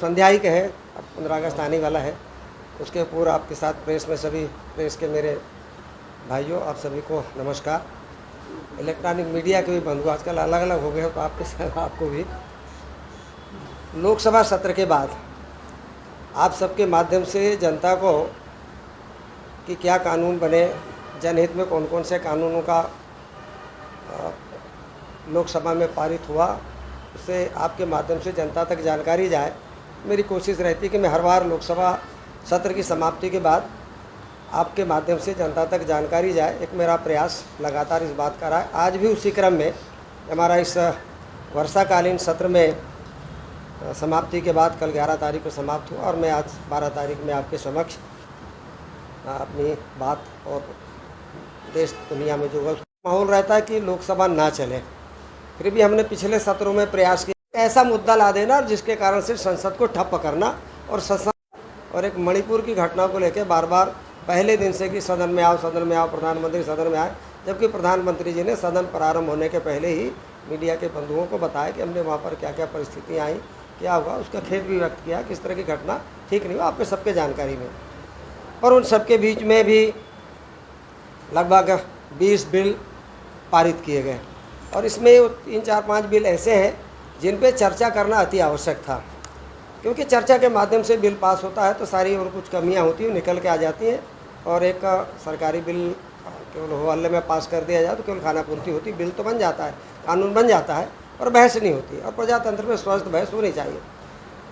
संध्या ही कहे, अब 15 अगस्त आने वाला है, उसके पूर्व आपके साथ प्रेस में सभी प्रेस के मेरे भाइयों आप सभी को नमस्कार। इलेक्ट्रॉनिक मीडिया के भी बंधु आजकल अलग अलग हो गए हो, तो आपके साथ आपको भी लोकसभा सत्र के बाद आप सबके माध्यम से जनता को कि क्या कानून बने, जनहित में कौन कौन से कानूनों का लोकसभा में पारित हुआ, उससे आपके माध्यम से जनता तक जानकारी जाए। मेरी कोशिश रहती है कि मैं हर बार लोकसभा सत्र की समाप्ति के बाद आपके माध्यम से जनता तक जानकारी जाए। एक मेरा प्रयास लगातार इस बात का रहा है। आज भी उसी क्रम में हमारा इस वर्षाकालीन सत्र में समाप्ति के बाद कल 11 तारीख को समाप्त हुआ और मैं आज 12 तारीख में आपके समक्ष अपनी बात और देश दुनिया में जो माहौल रहता है कि लोकसभा ना चले, फिर भी हमने पिछले सत्रों में प्रयास किया ऐसा मुद्दा ला देना जिसके कारण से संसद को ठप करना और संसद और एक मणिपुर की घटना को लेकर बार बार पहले दिन से कि सदन में आओ प्रधानमंत्री सदन में आए, जबकि प्रधानमंत्री जी ने सदन प्रारंभ होने के पहले ही मीडिया के बंधुओं को बताया कि हमने वहाँ पर क्या क्या परिस्थितियाँ आई, क्या हुआ, उसका खेद भी व्यक्त किया कि इस तरह की घटना ठीक नहीं हुआ, आपके सबके जानकारी में। पर उन सबके बीच में भी लगभग 20 बिल पारित किए गए और इसमें 3-4-5 बिल ऐसे हैं जिन पे चर्चा करना अति आवश्यक था, क्योंकि चर्चा के माध्यम से बिल पास होता है तो सारी और कुछ कमियां होती हैं निकल के आ जाती हैं और एक सरकारी बिल केवल हवाले में पास कर दिया जाए तो केवल खानापूर्ति होती, बिल तो बन जाता है, कानून बन जाता है और बहस नहीं होती। और प्रजातंत्र में स्वस्थ बहस होनी चाहिए।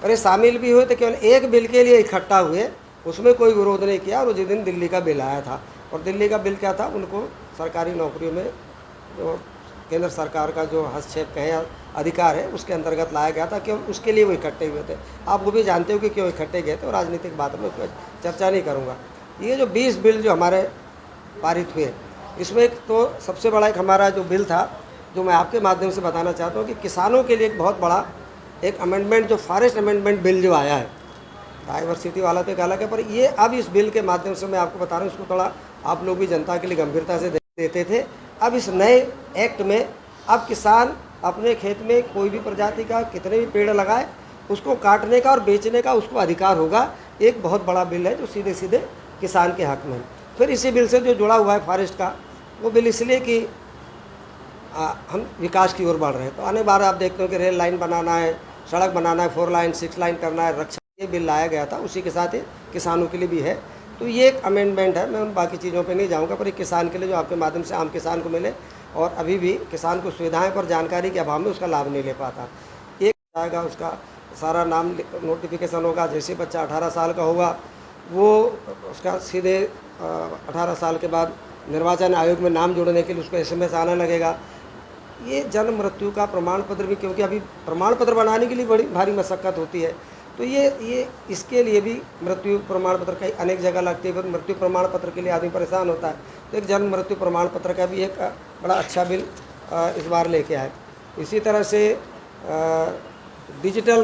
और ये शामिल भी हुए तो केवल एक बिल के लिए इकट्ठा हुए, उसमें कोई विरोध नहीं किया। और जिस दिन दिल्ली का बिल आया था, और दिल्ली का बिल क्या था, उनको सरकारी नौकरियों में जो केंद्र सरकार का जो हस्तक्षेप कहें अधिकार है उसके अंतर्गत लाया गया था, क्यों उसके लिए वो इकट्ठे हुए थे। आप वो भी जानते हो कि क्यों इकट्ठे गए थे और राजनीतिक बात में उसमें चर्चा नहीं करूँगा। ये जो 20 बिल जो हमारे पारित हुए, इसमें एक तो सबसे बड़ा एक हमारा जो बिल था जो मैं आपके माध्यम से बताना चाहता हूँ कि किसानों के लिए एक बहुत बड़ा एक अमेंडमेंट जो फॉरेस्ट अमेंडमेंट बिल जो आया है, डाइवर्सिटी वाला तो एक अलग है, पर ये अब इस बिल के माध्यम से मैं आपको बता रहा हूँ, इसको थोड़ा आप लोग भी जनता के लिए गंभीरता से देते थे। अब इस नए एक्ट में अब किसान अपने खेत में कोई भी प्रजाति का कितने भी पेड़ लगाए उसको काटने का और बेचने का उसको अधिकार होगा। एक बहुत बड़ा बिल है जो सीधे सीधे किसान के हक में। फिर इसी बिल से जो जुड़ा हुआ है फॉरेस्ट का, वो बिल इसलिए कि हम विकास की ओर बढ़ रहे हैं। तो आने बार आप देखते हो कि रेल लाइन बनाना है, सड़क बनाना है, 4 लाइन 6 लाइन करना है, रक्षा, ये बिल लाया गया था, उसी के साथ ही किसानों के लिए भी है। तो ये एक अमेंडमेंट है, मैं उन बाकी चीज़ों पे नहीं जाऊंगा, पर एक किसान के लिए जो आपके माध्यम से आम किसान को मिले और अभी भी किसान को सुविधाएं पर जानकारी के अभाव में उसका लाभ नहीं ले पाता। एक आएगा, उसका सारा नाम नोटिफिकेशन होगा, जैसे बच्चा 18 साल का होगा वो उसका सीधे 18 साल के बाद निर्वाचन आयोग में नाम जोड़ने के लिए उसको SMS आने लगेगा। ये जन्म मृत्यु का प्रमाण पत्र भी, क्योंकि अभी प्रमाण पत्र बनाने के लिए बड़ी भारी मशक्क़त होती है, तो ये इसके लिए भी मृत्यु प्रमाण पत्र कई अनेक जगह लगती है, फिर मृत्यु प्रमाण पत्र के लिए आदमी परेशान होता है। तो एक जन्म मृत्यु प्रमाण पत्र का भी एक बड़ा अच्छा बिल इस बार लेके आए। इसी तरह से डिजिटल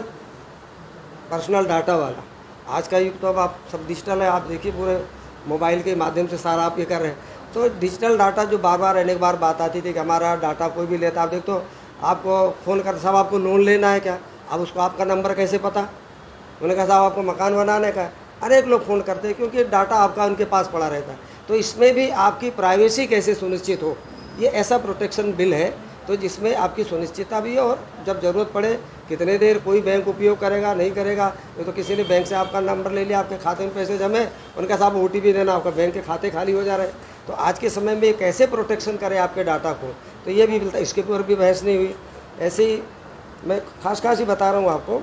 पर्सनल डाटा वाला, आज का युग तो अब आप सब डिजिटल है, आप देखिए पूरे मोबाइल के माध्यम से सारा आप ये कर रहे हैं। तो डिजिटल डाटा जो बार बार रहने के बाद बात आती थी कि हमारा डाटा कोई भी लेता, आप देख तो आपको फ़ोन कर, साहब आपको लोन लेना है क्या, अब उसको आपका नंबर कैसे पता, उन्होंने कहा साहब आपको मकान बनाने का है, अनेक लोग फ़ोन करते हैं क्योंकि डाटा आपका उनके पास पड़ा रहता है। तो इसमें भी आपकी प्राइवेसी कैसे सुनिश्चित हो, ये ऐसा प्रोटेक्शन बिल है तो जिसमें आपकी सुनिश्चितता भी है। और जब ज़रूरत पड़े कितने देर कोई बैंक उपयोग करेगा नहीं करेगा, तो किसी ने बैंक से आपका नंबर ले लिया, आपके खाते में पैसे जमे, उनका साहब OTP देना, आपका बैंक के खाते खाली हो जा रहे हैं। तो आज के समय में कैसे प्रोटेक्शन करें आपके डाटा को, तो ये भी मिलता है, इसके ऊपर भी बहस नहीं हुई। ऐसे ही मैं खास ही बता रहा हूँ आपको।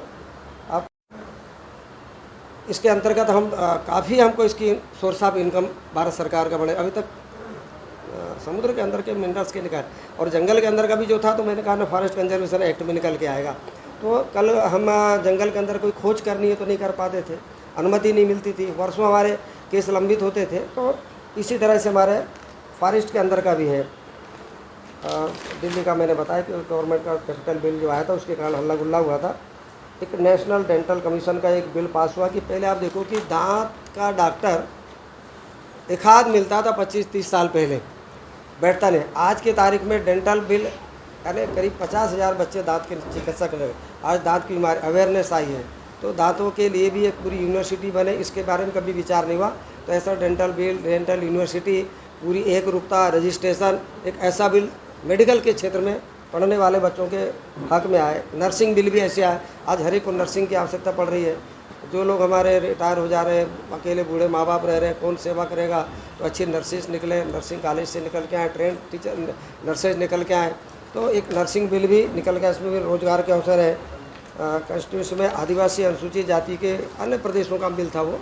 आप इसके अंतर्गत हम काफ़ी हमको इसकी सोर्स ऑफ इनकम भारत सरकार का बड़े अभी तक समुद्र के अंदर के मिनरल्स के निकाल और जंगल के अंदर का भी जो था, तो मैंने कहा ना फॉरेस्ट कंजर्वेशन एक्ट में निकल के आएगा। तो कल हम जंगल के अंदर कोई खोज करनी है तो नहीं कर पाते थे, अनुमति नहीं मिलती थी, वर्षों हमारे केस लंबित होते थे। तो इसी तरह से हमारे फॉरेस्ट के अंदर का भी है। दिल्ली का मैंने बताया कि गवर्नमेंट का कैपिटल बिल जो आया था उसके कारण हल्ला गुल्ला हुआ था। एक नेशनल डेंटल कमीशन का एक बिल पास हुआ कि पहले आप देखो कि दांत का डॉक्टर एक आध मिलता था 25-30 साल पहले, बैठता नहीं। आज की तारीख में डेंटल बिल यानी करीब 50,000 बच्चे दांत के चिकित्सक लगे। आज दांत की बीमारी अवेयरनेस आई है, तो दांतों के लिए भी एक पूरी यूनिवर्सिटी बने, इसके बारे में कभी विचार नहीं हुआ। तो ऐसा डेंटल बिल, डेंटल यूनिवर्सिटी, पूरी एक रुपता रजिस्ट्रेशन, एक ऐसा बिल मेडिकल के क्षेत्र में पढ़ने वाले बच्चों के हक में आए। नर्सिंग बिल भी ऐसे आए, आज हर एक को नर्सिंग की आवश्यकता पड़ रही है। जो लोग हमारे रिटायर हो जा रहे हैं, अकेले बूढ़े माँ बाप रह रहे हैं, कौन सेवा करेगा, तो अच्छी नर्सिस निकले, नर्सिंग कॉलेज से निकल के आए, ट्रेन टीचर नर्सेज निकल के आए, तो एक नर्सिंग बिल भी निकल गया, इसमें भी रोजगार के अवसर है। कॉन्स्टिट्यूशन में आदिवासी अनुसूचित जाति के अन्य प्रदेशों का बिल था, वो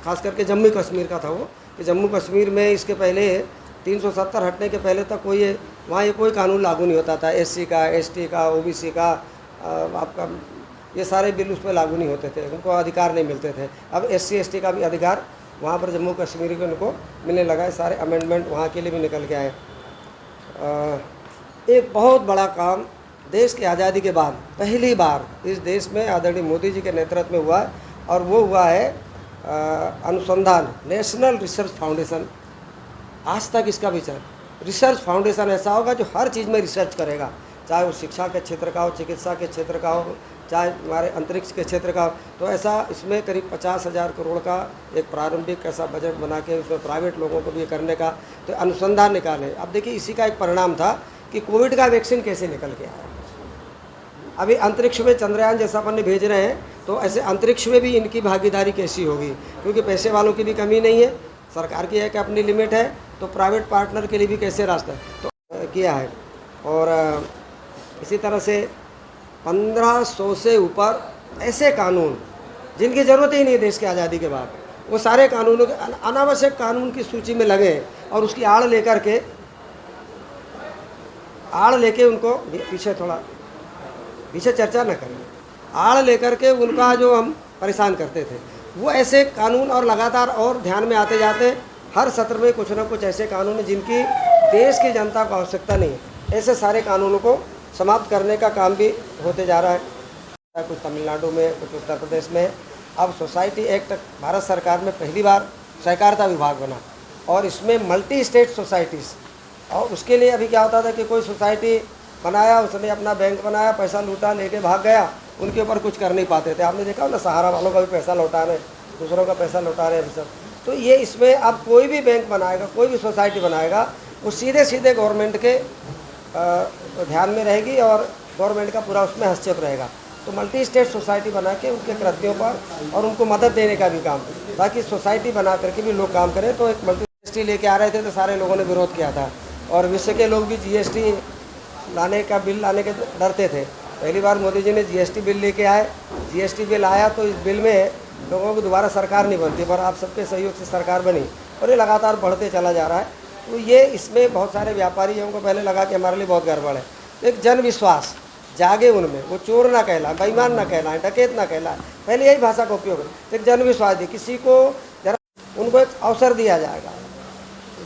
खास करके जम्मू कश्मीर का था वो, कि जम्मू कश्मीर में इसके पहले 370 हटने के पहले तक कोई वहाँ ये कोई कानून लागू नहीं होता था। एससी का, एसटी का, ओबीसी का, आपका ये सारे बिल उस पर लागू नहीं होते थे, उनको अधिकार नहीं मिलते थे। अब एससी एसटी का भी अधिकार वहाँ पर जम्मू कश्मीर के उनको मिलने लगा है। सारे अमेंडमेंट वहाँ के लिए भी निकल के आए। एक बहुत बड़ा काम देश की आज़ादी के बाद पहली बार इस देश में आदरणीय मोदी जी के नेतृत्व में हुआ है, और वो हुआ है अनुसंधान, नेशनल रिसर्च फाउंडेशन। आज तक इसका विचार रिसर्च फाउंडेशन ऐसा होगा जो हर चीज़ में रिसर्च करेगा, चाहे वो शिक्षा के क्षेत्र का हो, चिकित्सा के क्षेत्र का हो, चाहे हमारे अंतरिक्ष के क्षेत्र का हो। तो ऐसा इसमें करीब 50,000 करोड़ का एक प्रारंभिक ऐसा बजट बना के उसमें प्राइवेट लोगों को भी करने का तो अनुसंधान निकाले। अब देखिए इसी का एक परिणाम था कि कोविड का वैक्सीन कैसे निकल के आया। अभी अंतरिक्ष में चंद्रयान जैसा अपन भेज रहे हैं, तो ऐसे अंतरिक्ष में भी इनकी भागीदारी कैसी होगी, क्योंकि पैसे वालों की भी कमी नहीं है, सरकार की एक अपनी लिमिट है, तो प्राइवेट पार्टनर के लिए भी कैसे रास्ता तो किया है। और इसी तरह से 1500 से ऊपर ऐसे कानून जिनकी ज़रूरत ही नहीं है देश की आज़ादी के बाद, वो सारे कानूनों के अनावश्यक कानून की सूची में लगे और उसकी आड़ लेके उनको पीछे चर्चा न करें, आड़ लेकर के उनका जो हम परेशान करते थे, वो ऐसे कानून और लगातार और ध्यान में आते जाते। हर सत्र में कुछ ना कुछ ऐसे कानून हैं जिनकी देश की जनता को आवश्यकता नहीं है, ऐसे सारे कानूनों को समाप्त करने का काम भी होते जा रहा है। कुछ तमिलनाडु में, कुछ उत्तर प्रदेश में। अब सोसाइटी एक्ट भारत सरकार में पहली बार सहकारिता विभाग बना, और इसमें मल्टी स्टेट सोसाइटीज़, और उसके लिए अभी क्या होता था कि कोई सोसाइटी बनाया, उसने अपना बैंक बनाया, पैसा लूटा, लेके भाग गया, उनके ऊपर कुछ कर नहीं पाते थे। आपने देखा ना, सहारा वालों का भी पैसा लौटा रहे, दूसरों का पैसा लौटा रहे हैं सब। तो ये इसमें अब कोई भी बैंक बनाएगा, कोई भी सोसाइटी बनाएगा, वो सीधे सीधे गवर्नमेंट के ध्यान में रहेगी और गवर्नमेंट का पूरा उसमें हस्तक्षेप रहेगा। तो मल्टी स्टेट सोसाइटी बना के उनके कृत्यों पर और उनको मदद देने का भी काम, ताकि सोसाइटी बना करके भी लोग काम करें। तो एक मल्टी जीएसटी लेके आ रहे थे, तो सारे लोगों ने विरोध किया था, और विश्व के लोग भी जीएसटी लाने का बिल लाने के डरते थे। पहली बार मोदी जी ने जीएसटी बिल लेके आए, जीएसटी बिल आया, तो इस बिल में लोगों को दोबारा सरकार नहीं बनती, पर आप सबके सहयोग से सरकार बनी, और ये लगातार बढ़ते चला जा रहा है। तो ये इसमें बहुत सारे व्यापारियों को पहले लगा कि हमारे लिए बहुत गड़बड़ है। एक जन विश्वास जागे उनमें, वो चोर ना कहलाए, बेईमान ना कहलाए, डकैत ना कहलाए, पहले यही भाषा का उपयोग है। एक जन विश्वास दी, किसी को जरा उनको एक अवसर दिया जाएगा,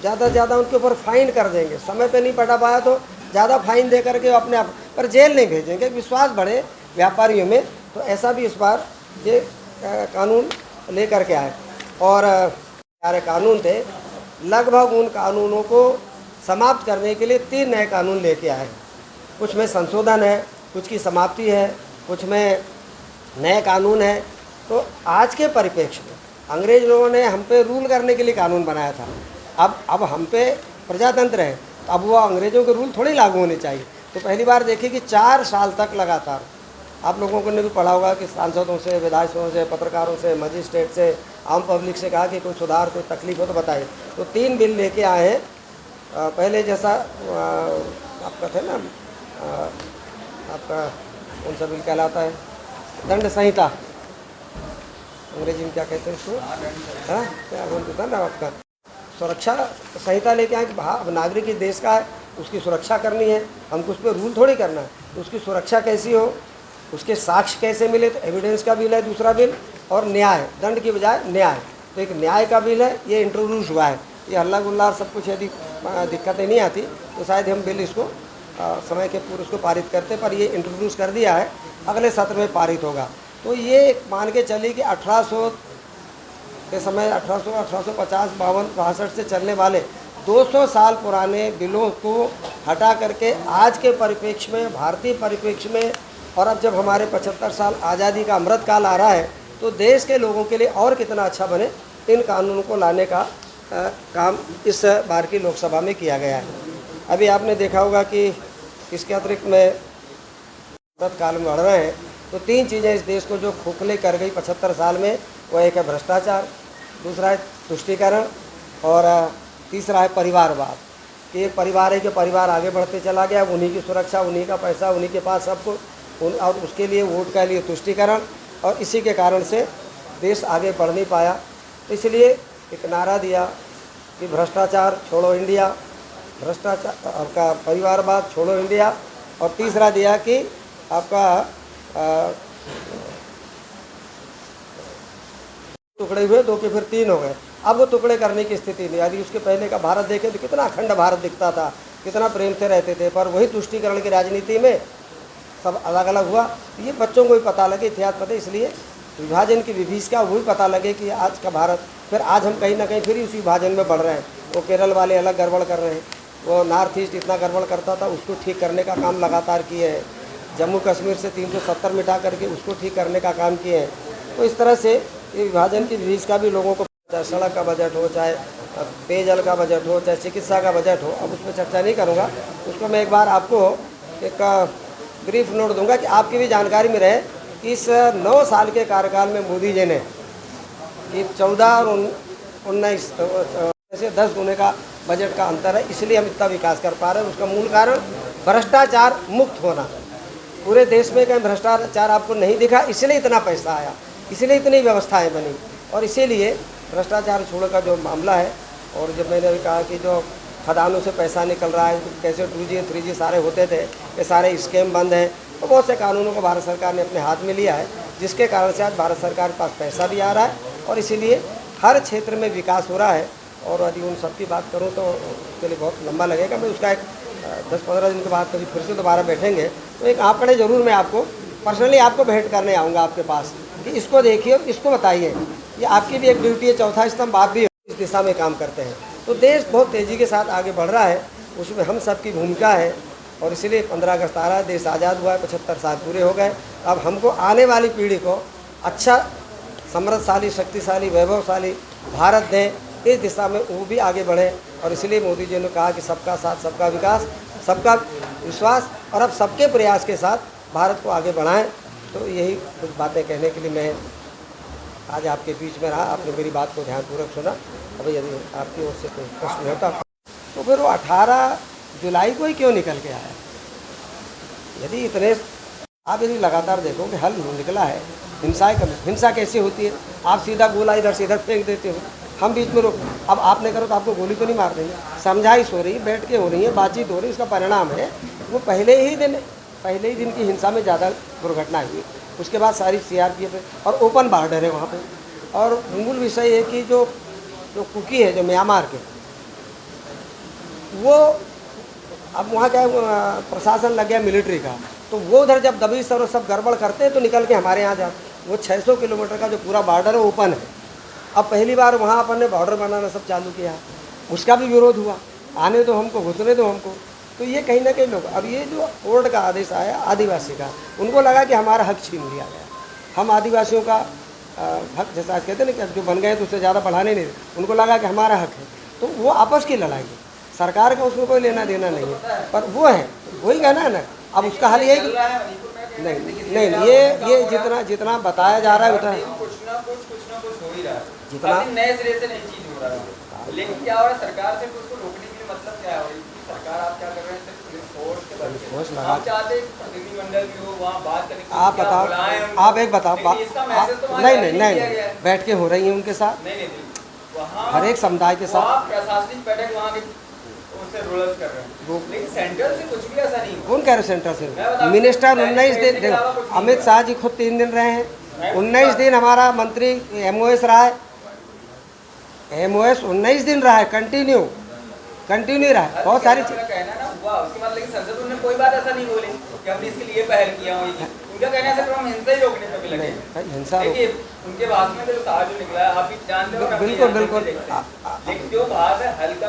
ज़्यादा से ज़्यादा उनके ऊपर फाइन कर देंगे, समय पे नहीं पटा पाया तो ज़्यादा फाइन दे करके अपने आप पर जेल नहीं भेजेंगे, विश्वास बढ़े व्यापारियों में। तो ऐसा भी इस बार ये कानून ले करके आए, और सारे कानून थे, लगभग उन कानूनों को समाप्त करने के लिए 3 नए कानून लेके आए। कुछ में संशोधन है, कुछ की समाप्ति है, कुछ में नए कानून है। तो आज के परिप्रेक्ष्य में अंग्रेज लोगों ने हम पे रूल करने के लिए कानून बनाया था, अब हम पे प्रजातंत्र है, तो अब वो अंग्रेज़ों के रूल थोड़ी लागू होने चाहिए। तो पहली बार देखिए कि 4 साल तक लगातार आप लोगों को ने भी पढ़ा होगा कि सांसदों से, विधायकों से, पत्रकारों से, मजिस्ट्रेट से, आम पब्लिक से कहा कि कोई सुधार, कोई तकलीफ हो तो बताइए। तो 3 बिल लेके आए हैं। पहले जैसा आपका थे ना, आपका कौन सा बिल कहलाता है, दंड संहिता, अंग्रेजी में क्या कहते हैं इसको, हाँ क्या बोलते था ना, आपका सुरक्षा संहिता लेके आए कि अब नागरिक इस देश का है, उसकी सुरक्षा करनी है, हमको उस पर रूल थोड़ी करना है। तो उसकी सुरक्षा कैसी हो, उसके साक्ष्य कैसे मिले, तो एविडेंस का बिल है दूसरा बिल, और न्याय, दंड की बजाय न्याय, तो एक न्याय का बिल है, ये इंट्रोड्यूस हुआ है। ये हल्ला गुल्ला सब कुछ यदि दिक्कतें नहीं आती तो शायद हम बिल इसको समय के पूर्व उसको पारित करते, पर ये इंट्रोड्यूस कर दिया है, अगले सत्र में पारित होगा। तो ये मान के चलिए कि 1800 के समय 1850, 52, 62 से चलने वाले 200 साल पुराने बिलों को हटा करके आज के परिप्रेक्ष्य में, भारतीय परिप्रेक्ष्य में और अब जब हमारे 75 साल आज़ादी का अमृत काल आ रहा है तो देश के लोगों के लिए और कितना अच्छा बने, इन कानूनों को लाने का काम इस बार की लोकसभा में किया गया है। अभी आपने देखा होगा कि इसके अतिरिक्त में अमृत काल में बढ़ रहे हैं तो 3 चीज़ें इस देश को जो खोखले कर गई 75 साल में, वो एक है भ्रष्टाचार, दूसरा है तुष्टीकरण और तीसरा है परिवारवाद। कि एक परिवार है कि परिवार आगे बढ़ते चला गया, उन्हीं की सुरक्षा, उन्हीं का पैसा, उन्हीं के पास सब कुछ, और उसके लिए वोट के लिए तुष्टीकरण, और इसी के कारण से देश आगे बढ़ नहीं पाया। इसलिए एक नारा दिया कि भ्रष्टाचार छोड़ो इंडिया, भ्रष्टाचार आपका परिवारवाद छोड़ो इंडिया, और तीसरा दिया कि आपका टुकड़े हुए 2 के फिर 3 हो गए। अब वो टुकड़े करने की स्थिति नहीं। यदि उसके पहले का भारत देखें तो कितना अखंड भारत दिखता था, कितना प्रेम से रहते थे, पर वही तुष्टीकरण की राजनीति में सब अलग अलग हुआ। ये बच्चों को भी पता लगे, इतिहास पता, इसलिए विभाजन की विभीषिका वो भी पता लगे कि आज का भारत, फिर आज हम कहीं ना कहीं फिर उसी विभाजन में बढ़ रहे हैं। वो केरल वाले अलग गड़बड़ कर रहे हैं, वो नॉर्थ ईस्ट इतना गड़बड़ करता था, उसको ठीक करने का काम लगातार किए हैं। जम्मू कश्मीर से 370 मिटा करके उसको ठीक करने का काम किए हैं। तो इस तरह से ये विभाजन की विभीषिका भी लोगों को, चाहे सड़क का बजट हो, चाहे पेयजल का बजट हो, चाहे चिकित्सा का बजट हो, अब उसमें चर्चा नहीं करूँगा। उसको मैं एक बार आपको एक ब्रीफ नोट दूंगा कि आपकी भी जानकारी में रहे। इस 9 साल के कार्यकाल में मोदी जी ने कि 14 और 19 से 10 गुने का बजट का अंतर है, इसलिए हम इतना विकास कर पा रहे हैं। उसका मूल कारण भ्रष्टाचार मुक्त होना। पूरे देश में कहीं भ्रष्टाचार आपको नहीं दिखा, इसलिए इतना पैसा आया, इसलिए इतनी व्यवस्थाएं बनी, और इसीलिए भ्रष्टाचार छोड़ का जो मामला है। और जब मैंने भी कहा कि जो खदानों से पैसा निकल रहा है, कैसे 2G 3G सारे होते थे, ये सारे स्कैम बंद हैं। तो बहुत से कानूनों को भारत सरकार ने अपने हाथ में लिया है, जिसके कारण से आज भारत सरकार के पास पैसा भी आ रहा है, और इसीलिए हर क्षेत्र में विकास हो रहा है। और यदि उन सब की बात करूँ तो उसके लिए बहुत लंबा लगेगा। मैं उसका एक 10-15 दिन के बाद कभी फिर से दोबारा बैठेंगे तो एक आंकड़े ज़रूर मैं आपको पर्सनली आपको भेंट करने आऊँगा आपके पास कि इसको देखिए, इसको बताइए। ये आपकी भी एक ड्यूटी है, चौथा स्तंभ आप भी इस दिशा में काम करते हैं। तो देश बहुत तेज़ी के साथ आगे बढ़ रहा है, उसमें हम सब की भूमिका है। और इसलिए 15 अगस्त आ रहा है, देश आज़ाद हुआ है, 75 साल पूरे हो गए। अब हमको आने वाली पीढ़ी को अच्छा, समृद्धशाली, शक्तिशाली, वैभवशाली भारत दें, इस दिशा में वो भी आगे बढ़े। और इसलिए मोदी जी ने कहा कि सबका साथ, सबका विकास, सबका विश्वास, और अब सबके प्रयास के साथ भारत को आगे बढ़ाएं। तो यही कुछ बातें कहने के लिए मैं आज आपके बीच में रहा। आपने मेरी बात को ध्यानपूर्वक सुना। अब यदि आपकी ओर से कोई प्रश्न होता तो फिर वो 18 जुलाई को ही क्यों निकल के आया? यदि इतने आप यदि लगातार देखो कि हल निकला है, हिंसा कैसे होती है? आप सीधा गोला इधर से इधर फेंक देते हो, हम बीच में रोक, अब आपने करो तो आपको गोली तो नहीं मार देंगे। समझाइश हो रही है, बैठ के हो रही है, बातचीत हो रही है, इसका परिणाम है वो पहले ही दिन की हिंसा में ज़्यादा दुर्घटना हुई। उसके बाद सारी CRPF और ओपन बॉर्डर है वहाँ पे। और मूल विषय है कि जो कुकी है, जो म्यांमार के, वो अब वहाँ क्या प्रशासन लग गया मिलिट्री का, तो वो उधर जब दबी सर और सब गड़बड़ करते हैं तो निकल के हमारे यहाँ जाते। वो 600 किलोमीटर का जो पूरा बॉर्डर है ओपन है। अब पहली बार वहाँ अपन ने बॉर्डर बनाना सब चालू किया, उसका भी विरोध हुआ, आने दो हमको, घुसने दो हमको। तो ये कहीं ना कहीं लोग, अब ये जो कोर्ट का आदेश आया आदिवासी का, उनको लगा कि हमारा हक छीन लिया गया। हम आदिवासियों का हक, जैसा कहते हैं ना कि जो बन गए तो उससे ज़्यादा बढ़ाने नहीं, उनको लगा कि हमारा हक है। तो वो आपस की लड़ाई है, सरकार का उसमें कोई लेना देना नहीं है, पर वो है वही कहना है ना। अब उसका हल ये नहीं, ये जितना बताया जा रहा है उतना जितना नए सिरे से नई चीज हो रहा है। लेकिन क्या हो रहा है, सरकार से उसको रोकने के लिए मतलब क्या है? सरकार आप क्या कर रहे हैं? हम चाहते हैं प्रतिनिधिमंडल भी हो, वहाँ बात करने की, आप बताओ, आप एक बताओ, नहीं बैठ के हो रही है उनके साथ, नहीं वहाँ हर एक समुदाय के साथ प्रशासनिक बैठक वहाँ के उससे रोल कर रहे हैं। लेकिन सेंट्रल से कुछ भी ऐसा नहीं। कौन कह रहे सेंट्रल से? मिनिस्टर 19 दिन देखो, अमित शाह जी खुद 3 दिन रहे हैं, 19 दिन हमारा मंत्री MOS रहा है, MOS 19 दिन रहा है, कंटिन्यू रहा है। बहुत सारी चीज़ कहना ना हुआ, उसके बाद लेकिन संसद उन्होंने कोई बात ऐसा नहीं बोली कि हमने इसके लिए पहल किया हो। उनका कहना है हम हिंसा ही रोकने पे भी लगे। हिंसा उनके भाषण में जो कहा जो निकला है आप भी जानते हो। बिल्कुल लेकिन जो बात है हल्का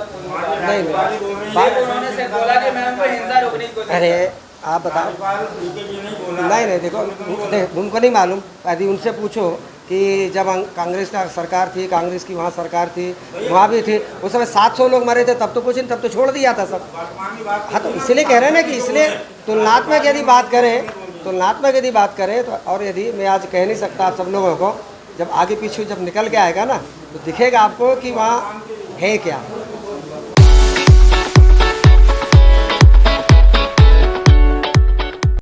उन्होंने सिर्फ बोला कि मैं उनको हिंसा रोकने की कोशिश। अरे आप बताओ। बीजेपी नहीं बोला। नहीं देखो, उनको नहीं मालूम। यदि उनसे पूछो कि जब कांग्रेस का सरकार थी, कांग्रेस की वहाँ सरकार थी, वहाँ भी थी, उस समय 700 लोग मरे थे, तब तो कुछ नहीं, तब तो छोड़ दिया था सब। हाँ, तो इसलिए कह रहे हैं ना कि इसलिए तुलनात्मक यदि बात करें तो, और यदि मैं आज कह नहीं सकता आप सब लोगों को, जब आगे पीछे जब निकल के आएगा ना तो दिखेगा आपको कि वहाँ है क्या।